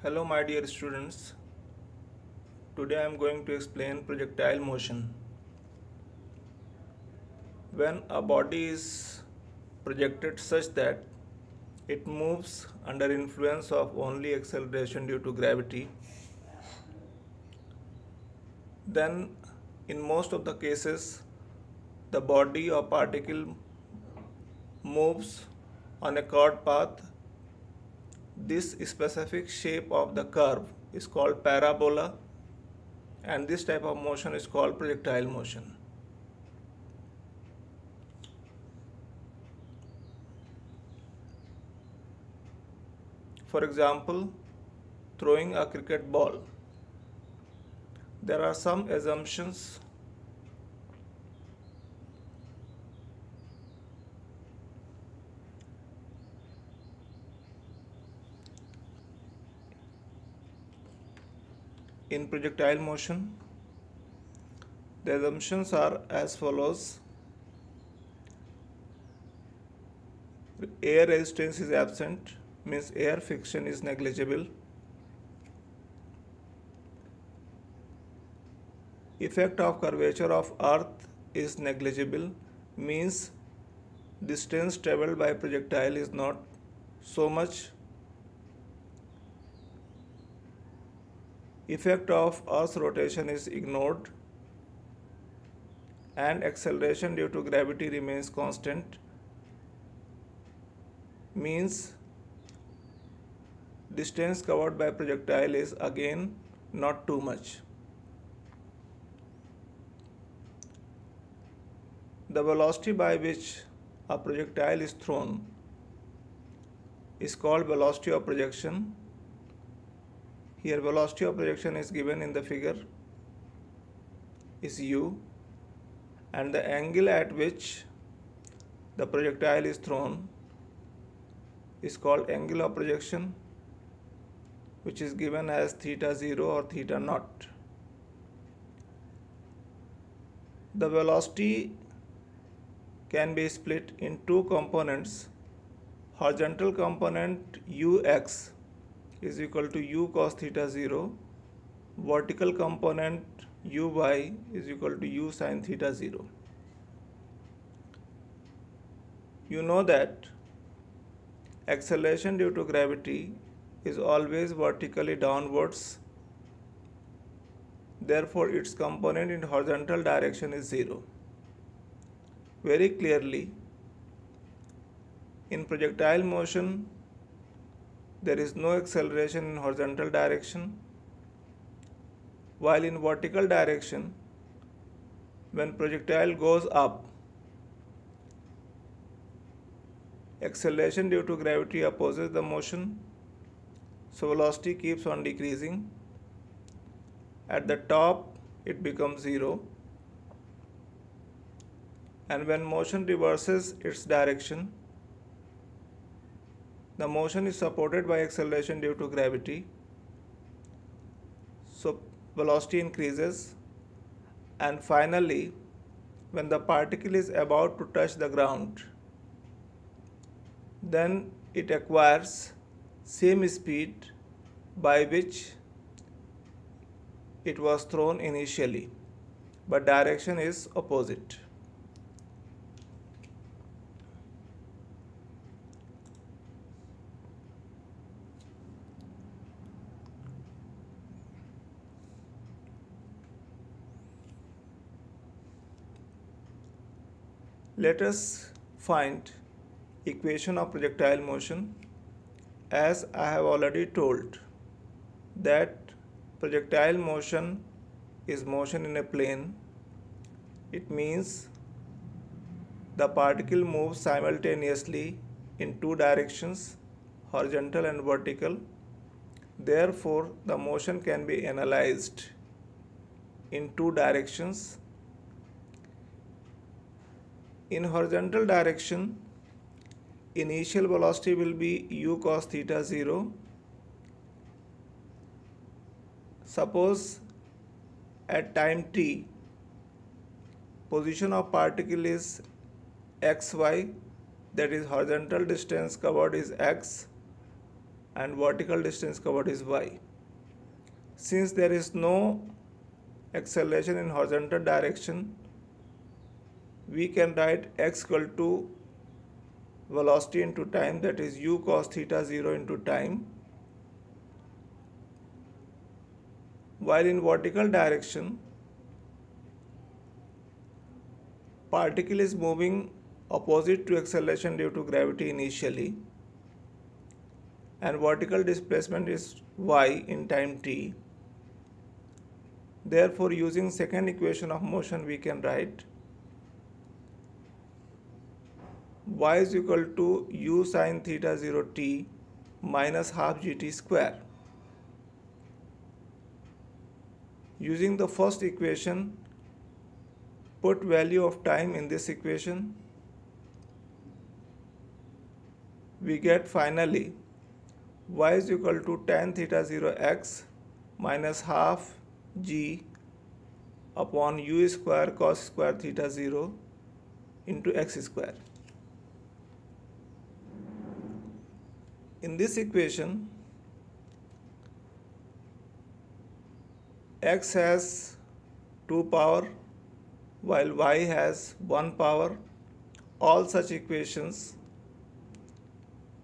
Hello my dear students, today I am going to explain projectile motion. When a body is projected such that it moves under influence of only acceleration due to gravity, then in most of the cases the body or particle moves on a curved path. This specific shape of the curve is called parabola, and this type of motion is called projectile motion. For example, throwing a cricket ball. There are some assumptions in projectile motion. The assumptions are as follows. Air resistance is absent, means air friction is negligible. Effect of curvature of earth is negligible, means distance traveled by projectile is not so much. Effect of earth's rotation is ignored, and acceleration due to gravity remains constant, means distance covered by projectile is again not too much. The velocity by which a projectile is thrown is called velocity of projection. Here velocity of projection is given in the figure is u, and the angle at which the projectile is thrown is called angle of projection, which is given as theta 0 or theta naught. The velocity can be split in two components. Horizontal component ux is equal to u cos theta 0. Vertical component uy is equal to u sin theta 0. You know that acceleration due to gravity is always vertically downwards. Therefore, its component in horizontal direction is 0. Very clearly, in projectile motion, there is no acceleration in horizontal direction, while in vertical direction, when projectile goes up, acceleration due to gravity opposes the motion, so velocity keeps on decreasing. At the top, it becomes 0. And when motion reverses its direction, the motion is supported by acceleration due to gravity. So velocity increases, and finally, when the particle is about to touch the ground, then it acquires same speed by which it was thrown initially, but direction is opposite. Let us find equation of projectile motion. As I have already told that projectile motion is motion in a plane. It means the particle moves simultaneously in two directions, horizontal and vertical. Therefore, the motion can be analyzed in two directions. In horizontal direction, initial velocity will be u cos theta 0. Suppose at time t, position of particle is xy, that is horizontal distance covered is x, and vertical distance covered is y. Since there is no acceleration in horizontal direction, we can write x equal to velocity into time, that is u cos theta 0 into time. While in vertical direction, particle is moving opposite to acceleration due to gravity initially, and vertical displacement is y in time t. Therefore, using second equation of motion, we can write y is equal to u sin theta 0 t minus half gt square. Using the first equation, put value of time in this equation. We get finally y is equal to tan theta 0 x minus half g upon u square cos square theta 0 into x square. In this equation, x has 2 power while y has 1 power. All such equations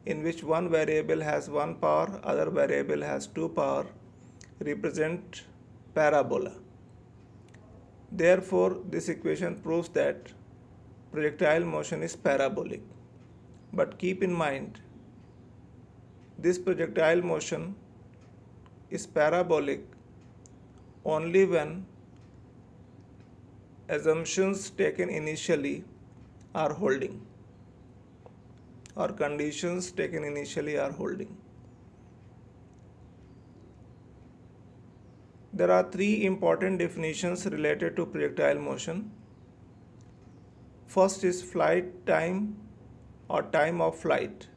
in which one variable has 1 power, other variable has 2 power, represent parabola. Therefore, this equation proves that projectile motion is parabolic. But keep in mind, this projectile motion is parabolic only when assumptions taken initially are holding, or conditions taken initially are holding. There are three important definitions related to projectile motion. First is flight time or time of flight.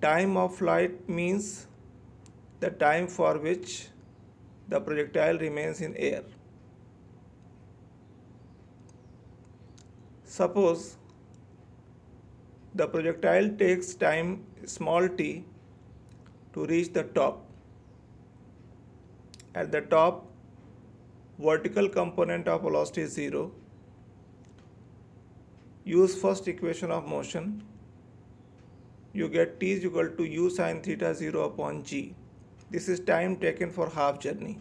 Time of flight means the time for which the projectile remains in air. Suppose the projectile takes time small t to reach the top. At the top, vertical component of velocity is 0. Use first equation of motion. You get t is equal to u sin theta 0 upon g. This is time taken for half journey.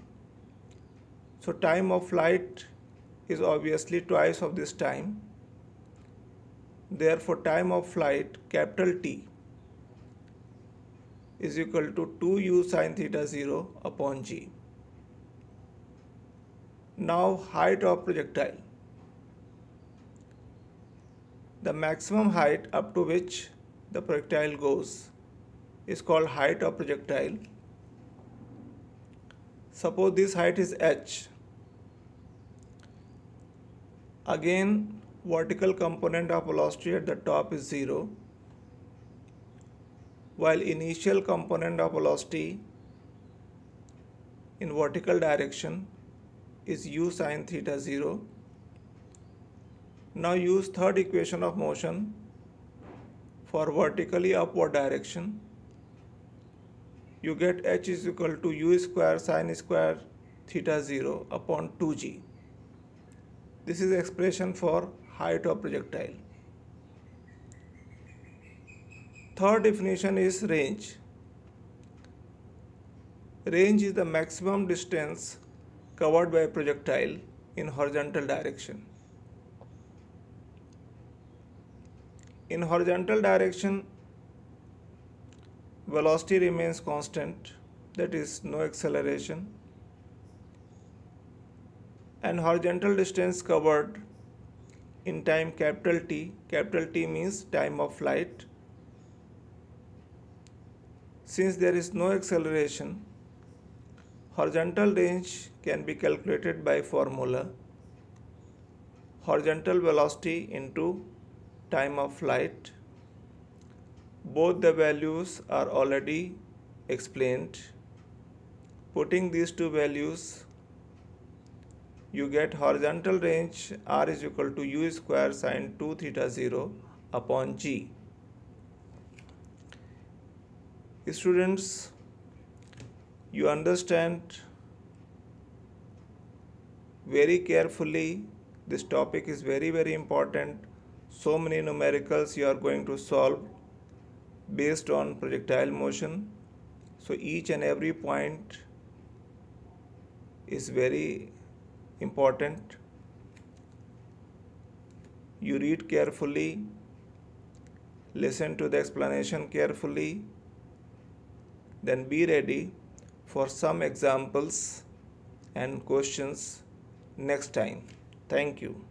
So time of flight is obviously twice of this time. Therefore, time of flight, capital T, is equal to 2u sin theta 0 upon g. Now, height of projectile. The maximum height up to which the projectile goes is called height of projectile. Suppose this height is h. Again, vertical component of velocity at the top is 0, while initial component of velocity in vertical direction is u sin theta 0. Now use third equation of motion for vertically upward direction. You get h is equal to u square sin square theta 0 upon 2g. This is expression for height of projectile. Third definition is range. Range is the maximum distance covered by a projectile in horizontal direction. In horizontal direction, velocity remains constant, that is no acceleration, and horizontal distance covered in time capital T means time of flight. Since there is no acceleration, horizontal range can be calculated by formula horizontal velocity into time of flight. Both the values are already explained. Putting these two values, you get horizontal range r is equal to u square sin 2 theta 0 upon g. Students, you understand very carefully. This topic is very important. So many numericals you are going to solve based on projectile motion. So each and every point is very important. You read carefully, listen to the explanation carefully, then be ready for some examples and questions next time. Thank you.